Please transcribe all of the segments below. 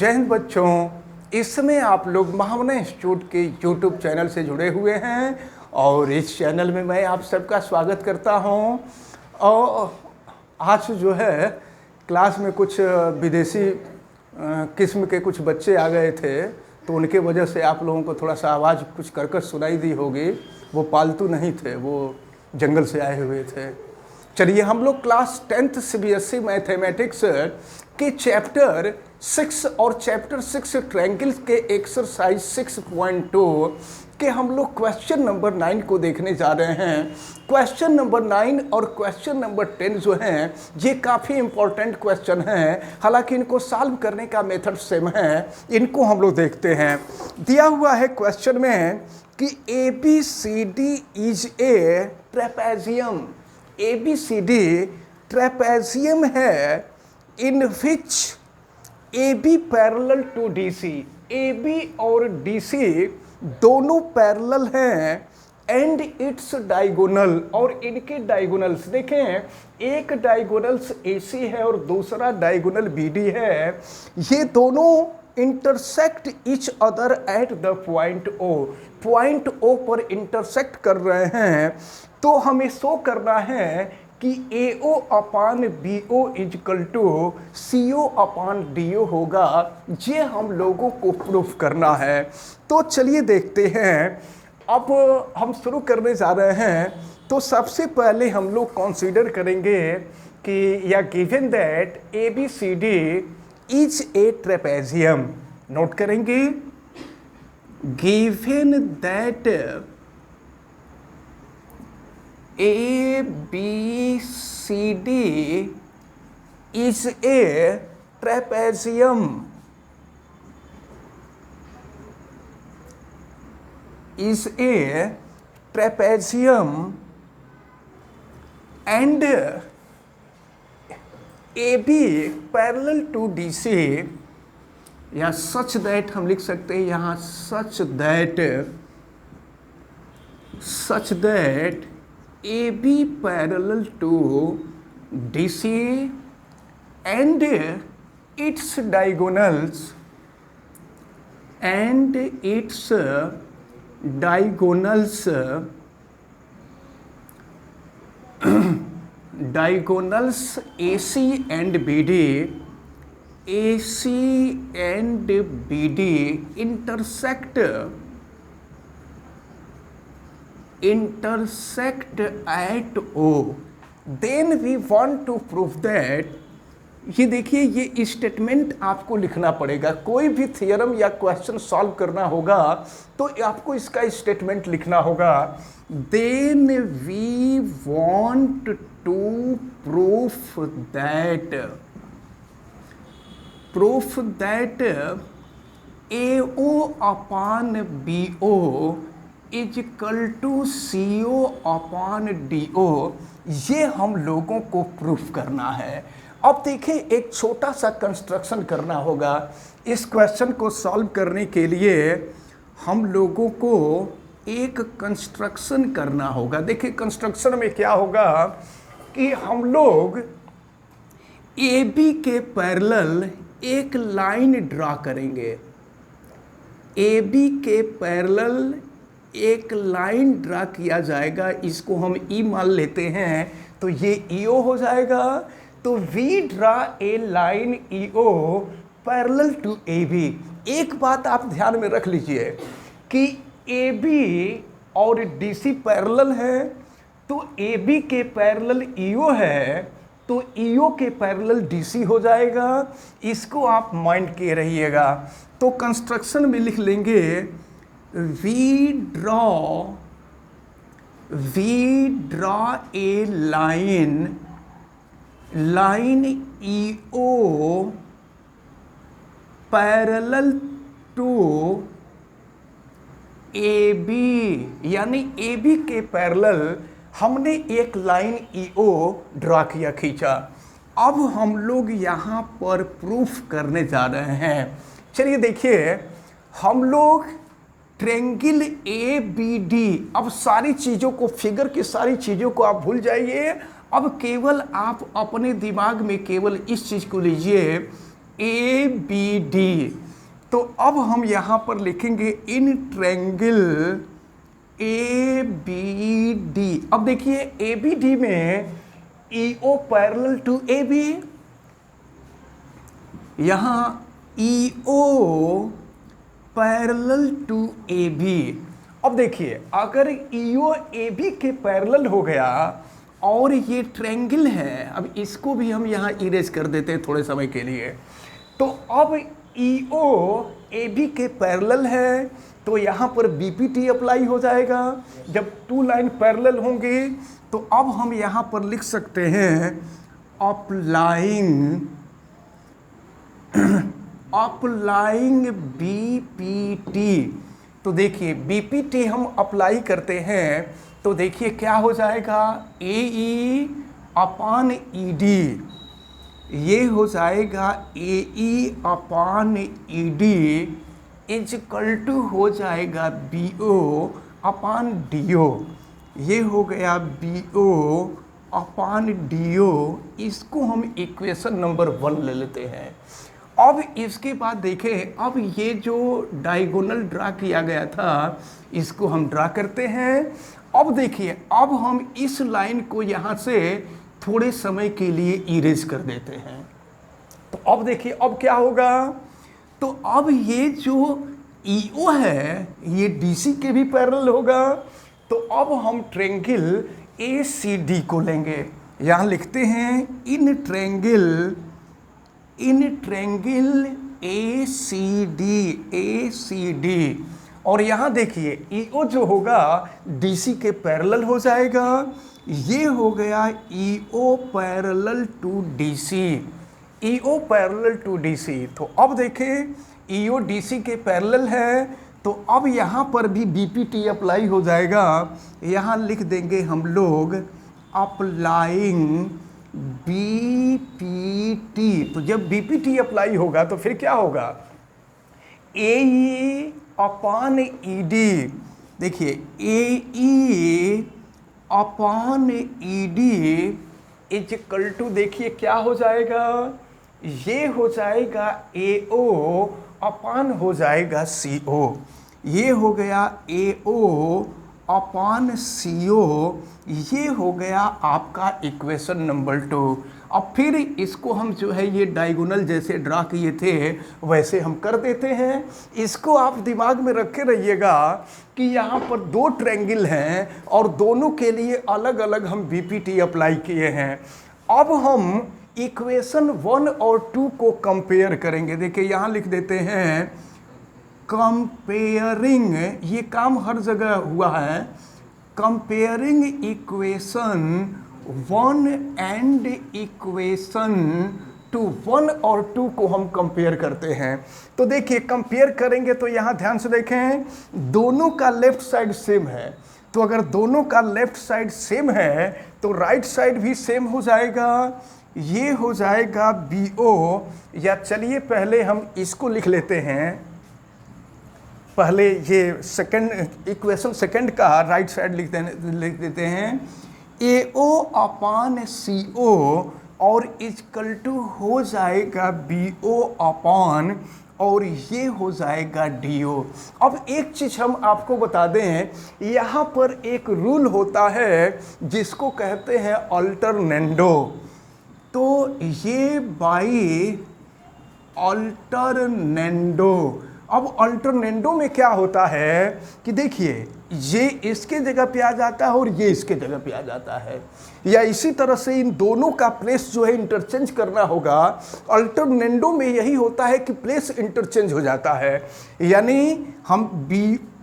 जय हिंद बच्चों। इस समय आप लोग महावना इंस्टीट्यूट के यूट्यूब चैनल से जुड़े हुए हैं और इस चैनल में मैं आप सबका स्वागत करता हूं। और आज जो है क्लास में कुछ विदेशी किस्म के कुछ बच्चे आ गए थे, तो उनके वजह से आप लोगों को थोड़ा सा आवाज़ कुछ करकश सुनाई दी होगी। वो पालतू नहीं थे, वो जंगल से आए हुए थे। चलिए, हम लोग क्लास 10th CBSE मैथमेटिक्स के चैप्टर 6 और चैप्टर 6 ट्रायंगल्स के एक्सरसाइज 6.2 के हम लोग क्वेश्चन नंबर 9 को देखने जा रहे हैं। क्वेश्चन नंबर 9 और क्वेश्चन नंबर 10 जो हैं ये काफ़ी इंपॉर्टेंट क्वेश्चन हैं, हालांकि इनको सॉल्व करने का मेथड सेम है। इनको हम लोग देखते हैं। दिया हुआ है क्वेश्चन में कि ABCD is a trapezium. ABCD trapezium है in which AB parallel to DC। AB और DC दोनों पैरेलल हैं एंड इट्स डायगोनल, और इनके डायगोनल्स देखें, एक डायगोनल्स AC है और दूसरा डायगोनल BD है। ये दोनों intersect each other at the point O। Point O पर इंटरसेक्ट कर रहे हैं, तो हमें शो करना है कि AO upon BO is equal to CO upon DO होगा। ये हम लोगों को प्रूफ करना है। तो चलिए देखते हैं। अब हम शुरू करने जा रहे हैं। तो सबसे पहले हम लोग कंसीडर करेंगे कि या given that ABCD is a trapezium. Note करेंगे, given that ABCD is a trapezium, and AB parallel to DC, या such that हम लिख सकते हैं यहाँ such that AB parallel to DC and its diagonals AC and BD intersect at O, then we want to prove that। ये देखिए, ये statement आपको लिखना पड़ेगा। कोई भी थियरम या क्वेश्चन सॉल्व करना होगा तो आपको इसका स्टेटमेंट लिखना होगा। then we want to prove that AO upon BO is equal to CO upon DO। ये हम लोगों को प्रूफ करना है। अब देखिए, एक छोटा सा कंस्ट्रक्शन करना होगा। इस क्वेश्चन को सॉल्व करने के लिए हम लोगों को एक कंस्ट्रक्शन करना होगा। देखिए, कंस्ट्रक्शन में क्या होगा कि हम लोग AB के पैरेलल एक लाइन ड्रा करेंगे। AB के पैरेलल एक लाइन ड्रा किया जाएगा। इसको हम E मान लेते हैं, तो ये EO हो जाएगा। तो we draw a line EO parallel to AB। एक बात आप ध्यान में रख लीजिए कि AB और DC पैरेलल है, तो AB के पैरेलल EO है, तो EO के पैरेलल DC हो जाएगा। इसको आप माइंड किए रहिएगा। तो कंस्ट्रक्शन में लिख लेंगे, we draw a line EO parallel to AB, यानी AB के पैरेलल हमने एक लाइन EO ड्रा किया, खींचा। अब हम लोग यहाँ पर प्रूफ करने जा रहे हैं। चलिए देखिए, हम लोग ट्रायंगल ABD, अब सारी चीज़ों को, फिगर की सारी चीज़ों को आप भूल जाइए। अब केवल आप अपने दिमाग में केवल इस चीज़ को लीजिए, ए बी डी। तो अब हम यहाँ पर लिखेंगे in triangle A B D. अब देखिए ए बी डी में E O parallel to A B, यहाँ E O parallel to A B. अब देखिए अगर ई ओ ए बी के पैरेलल हो गया और ये ट्रायंगल है, अब इसको भी हम यहाँ इरेज कर देते हैं थोड़े समय के लिए। तो अब ई ओ ए बी के पैरेलल है तो यहाँ पर बी पी टी अप्लाई हो जाएगा। जब टू लाइन पैरेलल होंगे तो अब हम यहाँ पर लिख सकते हैं अप्लाइंग बी पी टी। तो देखिए बी पी टी हम अप्लाई करते हैं तो देखिए क्या हो जाएगा, A E upon E D, ये हो जाएगा A E upon E D is equal to हो जाएगा बी ओ अपान डी ओ। ये हो गया बी ओ अपान डी ओ। इसको हम इक्वेशन नंबर 1 ले लेते हैं। अब इसके बाद देखें, अब ये जो डायगोनल ड्रा किया गया था इसको हम ड्रा करते हैं। अब देखिए अब हम इस लाइन को यहाँ से थोड़े समय के लिए इरेज कर देते हैं। तो अब देखिए अब क्या होगा, तो अब ये जो EO है ये DC के भी पैरेलल होगा। तो अब हम ट्रायंगल ACD को लेंगे, यहाँ लिखते हैं इन ट्रायंगल ACD। और यहाँ देखिए EO जो होगा DC के पैरेलल हो जाएगा। ये हो गया EO parallel to DC, EO parallel to DC। तो अब देखें EO DC के पैरेलल है तो अब यहाँ पर भी BPT अप्लाई हो जाएगा। यहाँ लिख देंगे हम लोग अप्लाइंग BPT। तो जब BPT अप्लाई होगा तो फिर क्या होगा, AE अपान ED। देखिए AE upon ED is equal to, देखिए क्या हो जाएगा, ये हो जाएगा AO अपान हो जाएगा CO। ये हो गया AO अपान CO। ये हो गया आपका इक्वेशन नंबर 2। अब फिर इसको हम जो है ये डायगोनल जैसे ड्रा किए थे वैसे हम कर देते हैं। इसको आप दिमाग में रखे रहिएगा कि यहाँ पर 2 ट्रायंगल हैं और दोनों के लिए अलग अलग हम BPT अप्लाई किए हैं। अब हम इक्वेशन 1 और 2 को कंपेयर करेंगे। देखिए यहाँ लिख देते हैं कंपेयरिंग, ये काम हर जगह हुआ है। कंपेयरिंग इक्वेशन 1 एंड इक्वेशन 2, 1 और 2 को हम कंपेयर करते हैं। तो देखिए कंपेयर करेंगे तो यहाँ ध्यान से देखें दोनों का लेफ्ट साइड सेम है। तो अगर दोनों का लेफ्ट साइड सेम है तो राइट साइड भी सेम हो जाएगा। ये हो जाएगा BO, या चलिए पहले हम इसको लिख लेते हैं। पहले ये सेकंड इक्वेशन सेकंड का राइट साइड लिख देते हैं AO अपान CO और इक्वल टू हो जाएगा BO अपान और ये हो जाएगा DO। अब एक चीज़ हम आपको बता दें, यहाँ पर एक रूल होता है जिसको कहते हैं अल्टरनेंडो। तो ये बाई अल्टरनेंडो। अब अल्टरनेंडो में क्या होता है कि देखिए ये इसके जगह पे आ जाता है और ये इसके जगह पे आ जाता है, या इसी तरह से इन दोनों का प्लेस जो है इंटरचेंज करना होगा। अल्टरनेंडो में यही होता है कि प्लेस इंटरचेंज हो जाता है, यानी हम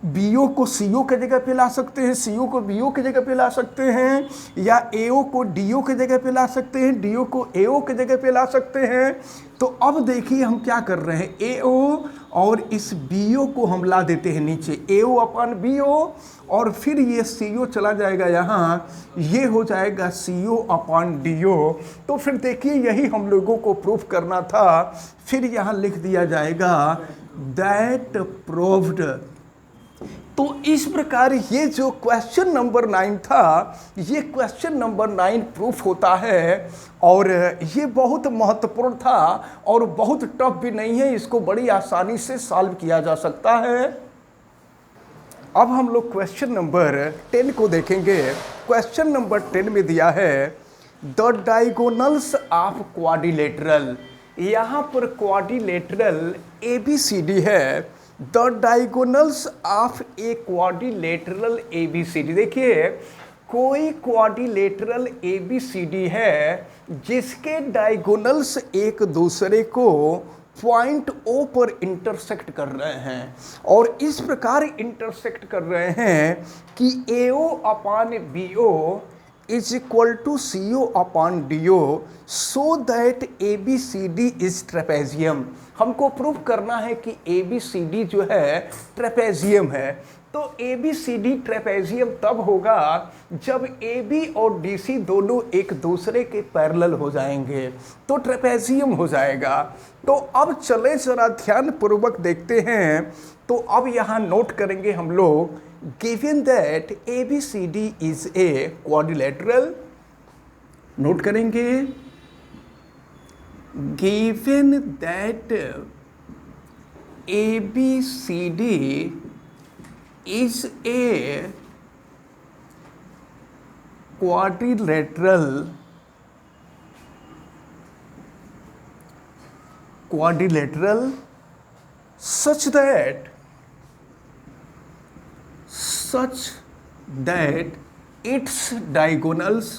BO को CO के जगह पे ला सकते हैं, CO को BO के जगह पे ला सकते हैं, या AO को DO के जगह पे ला सकते हैं, DO को AO के जगह पे ला सकते हैं। तो अब देखिए हम क्या कर रहे हैं, AO और इस BO को हम ला देते हैं नीचे, AO अपान BO, और फिर ये CO चला जाएगा यहाँ, ये हो जाएगा CO अपान DO। तो फिर देखिए यही हम लोगों को प्रूफ करना था। फिर यहाँ लिख दिया जाएगा दैट प्रूव्ड तो इस प्रकार ये जो क्वेश्चन नंबर 9 था, ये क्वेश्चन नंबर 9 प्रूफ होता है और ये बहुत महत्वपूर्ण था और बहुत टफ भी नहीं है, इसको बड़ी आसानी से सॉल्व किया जा सकता है। अब हम लोग क्वेश्चन नंबर 10 को देखेंगे। क्वेश्चन नंबर 10 में दिया है द डायगोनल्स ऑफ क्वाड्रिलेटरल। यहाँ पर क्वाड्रिलेटरल ABCD है। The diagonals of a quadrilateral ABCD। देखिए कोई क्वाड्रिलेटरल ABCD है जिसके डायगोनल्स एक दूसरे को पॉइंट O पर इंटरसेक्ट कर रहे हैं और इस प्रकार इंटरसेक्ट कर रहे हैं कि AO upon BO is equal to CO upon DO so that ABCD is trapezium. हमको प्रूव करना है कि ABCD जो है ट्रेपेजियम है। तो ABCD ट्रेपेजियम तब होगा जब AB और DC दोनों एक दूसरे के पैरेलल हो जाएंगे तो ट्रेपेजियम हो जाएगा। तो अब चले जरा ध्यान पूर्वक देखते हैं। तो अब यहाँ नोट करेंगे हम लोग, given that ABCD is a quadrilateral, note करेंगे given that ABCD is a quadrilateral such that its diagonals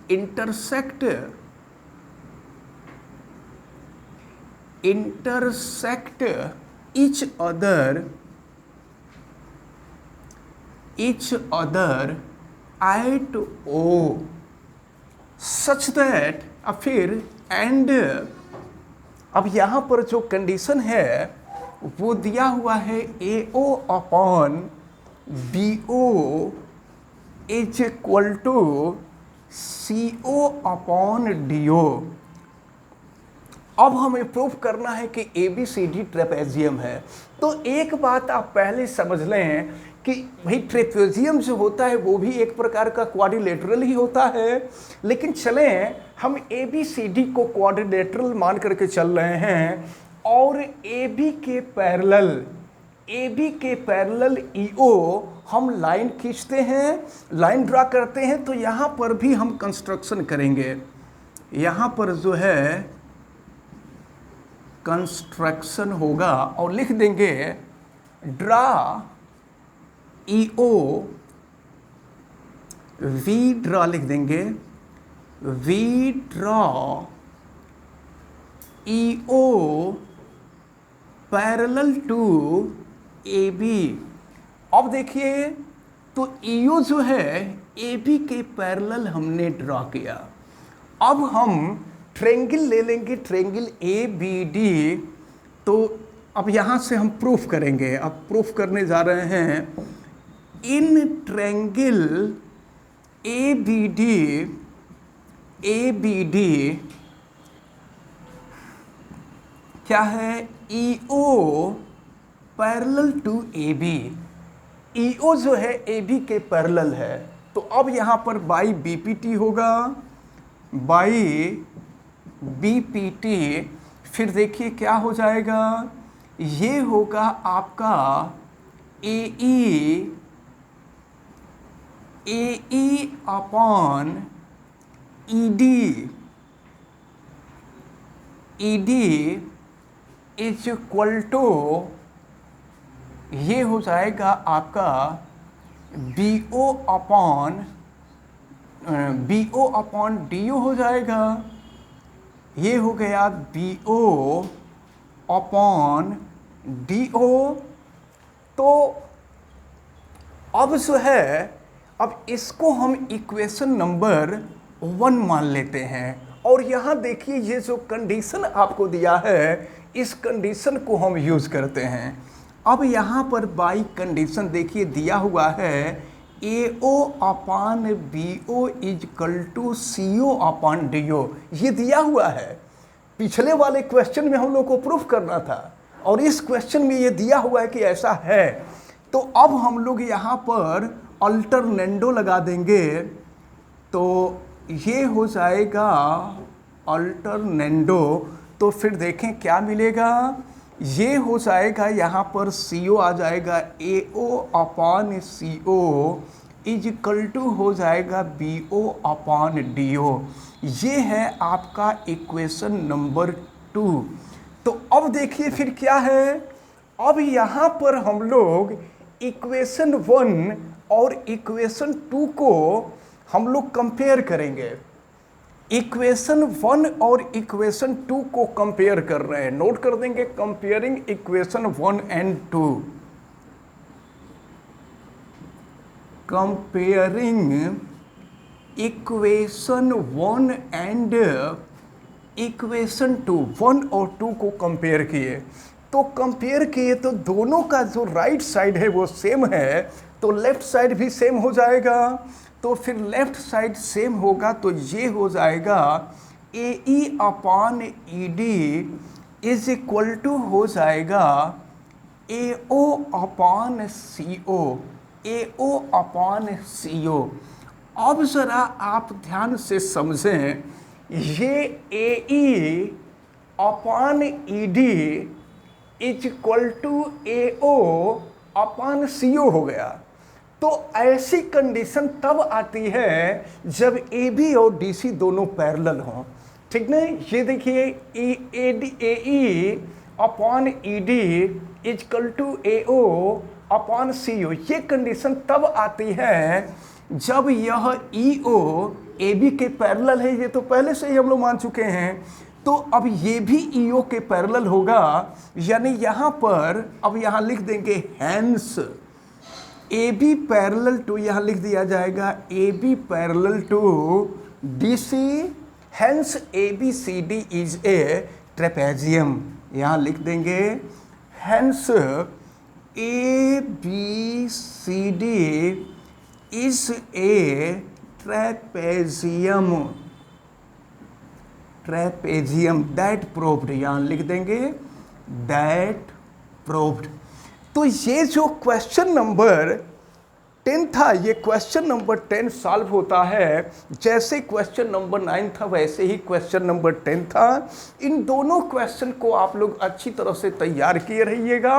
intersect each other at O such that, अब फिर एंड, अब यहाँ पर जो कंडीशन है वो दिया हुआ है AO upon BO is equal to CO upon DO। अब हमें प्रूफ करना है कि ABCD ट्रेपेजियम है। तो एक बात आप पहले समझ लें कि भाई ट्रेपेजियम जो होता है वो भी एक प्रकार का क्वाड्रिलेटरल ही होता है, लेकिन चलें हम ABCD को क्वाड्रिलेटरल मान करके चल रहे हैं और AB के पैरेलल EO हम लाइन खींचते हैं, लाइन ड्रा करते हैं। तो यहाँ पर भी हम कंस्ट्रक्शन करेंगे, यहाँ पर जो है कंस्ट्रक्शन होगा और लिख देंगे ड्रा EO, V ड्रा लिख देंगे, V draw EO parallel to AB। अब देखिए तो EO जो है AB के पैरेलल हमने ड्रा किया। अब हम ट्रेंगल ले लेंगे, ट्रेंगल ABD। तो अब यहाँ से हम प्रूफ करेंगे, अब प्रूफ करने जा रहे हैं इन ट्रेंगल ABD क्या है, EO parallel to AB। EO जो है AB के पैरेलल है। तो अब यहाँ पर बाई BPT होगा, बाई BPT, फिर देखिए क्या हो जाएगा, ये होगा आपका AE upon ED is equal to, ये हो जाएगा आपका BO अपॉन DO हो जाएगा। ये हो गया BO अपॉन DO। तो अब जो है, अब इसको हम इक्वेशन नंबर 1 मान लेते हैं और यहाँ देखिए ये जो कंडीशन आपको दिया है इस कंडीशन को हम यूज़ करते हैं। अब यहाँ पर बाई कंडीशन देखिए दिया हुआ है AO upon BO is equal to CO upon DO, ये दिया हुआ है। पिछले वाले क्वेश्चन में हम लोग को प्रूफ करना था और इस क्वेश्चन में ये दिया हुआ है कि ऐसा है। तो अब हम लोग यहाँ पर अल्टरनेंडो लगा देंगे, तो ये हो जाएगा अल्टरनेंडो। तो फिर देखें क्या मिलेगा, ये हो जाएगा यहाँ पर CO आ जाएगा AO upon CO is equal to हो जाएगा BO अपान DO। ये है आपका इक्वेशन नंबर 2। तो अब देखिए फिर क्या है, अब यहाँ पर हम लोग इक्वेशन 1 और इक्वेशन 2 को हम लोग कंपेयर करेंगे। इक्वेशन 1 और इक्वेशन 2 को कंपेयर कर रहे हैं, नोट कर देंगे, comparing equation 1 and 2। Comparing equation 1 and equation 2, 1 और 2 को कंपेयर किए। तो कंपेयर किए तो दोनों का जो राइट साइड है वो सेम है, तो लेफ्ट साइड भी सेम हो जाएगा। तो फिर लेफ्ट साइड सेम होगा तो ये हो जाएगा AE upon ED is equal to हो जाएगा AO upon CO, AO upon CO। अब ज़रा आप ध्यान से समझें, ये AE upon ED is equal to AO upon CO हो गया। तो ऐसी कंडीशन तब आती है जब AB और DC दोनों पैरेलल हों, ठीक ना। ये देखिए AE upon ED is equal to AO upon CO, ये कंडीशन तब आती है जब यह EO AB के पैरेलल है। ये तो पहले से ही हम लोग मान चुके हैं। तो अब ये भी EO के पैरेलल होगा, यानी यहाँ पर अब यहाँ लिख देंगे हैंस AB पैरेलल टू, यहाँ लिख दिया जाएगा AB parallel to DC, hence ABCD is a trapezium. यहाँ लिख देंगे hence ABCD is a trapezium, trapezium that proved, यहाँ लिख देंगे दैट प्रूव्ड। तो ये जो क्वेश्चन नंबर 10 था, ये क्वेश्चन नंबर 10 सॉल्व होता है। जैसे क्वेश्चन नंबर 9 था वैसे ही क्वेश्चन नंबर 10 था। इन दोनों क्वेश्चन को आप लोग अच्छी तरह से तैयार किए रहिएगा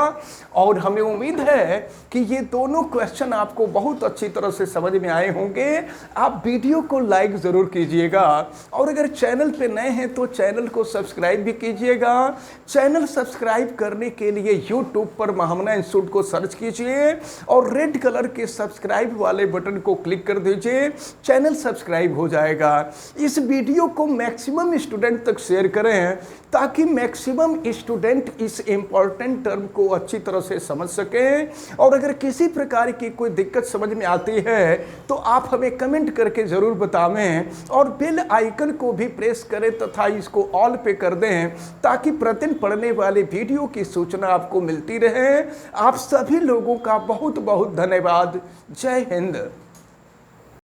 और हमें उम्मीद है कि ये दोनों क्वेश्चन आपको बहुत अच्छी तरह से समझ में आए होंगे। आप वीडियो को लाइक ज़रूर कीजिएगा और अगर चैनल पे नए हैं तो चैनल को सब्सक्राइब भी कीजिएगा। चैनल सब्सक्राइब करने के लिए यूट्यूब पर महामना इंस्टीट्यूट को सर्च कीजिए और रेड कलर के सब्सक्राइब वाले बटन को क्लिक कर दीजिए, चैनल सब्सक्राइब हो जाएगा। इस वीडियो को मैक्सिमम स्टूडेंट तक शेयर करें ताकि मैक्सिमम स्टूडेंट इस इम्पॉर्टेंट टर्म को अच्छी तरह से समझ सकें। और अगर किसी प्रकार की कोई दिक्कत समझ में आती है तो आप हमें कमेंट करके ज़रूर बतावें और बेल आइकन को भी प्रेस करें तथा इसको ऑल पे कर दें ताकि प्रतिदिन पढ़ने वाले वीडियो की सूचना आपको मिलती रहे। आप सभी लोगों का बहुत बहुत धन्यवाद। जय हिंद।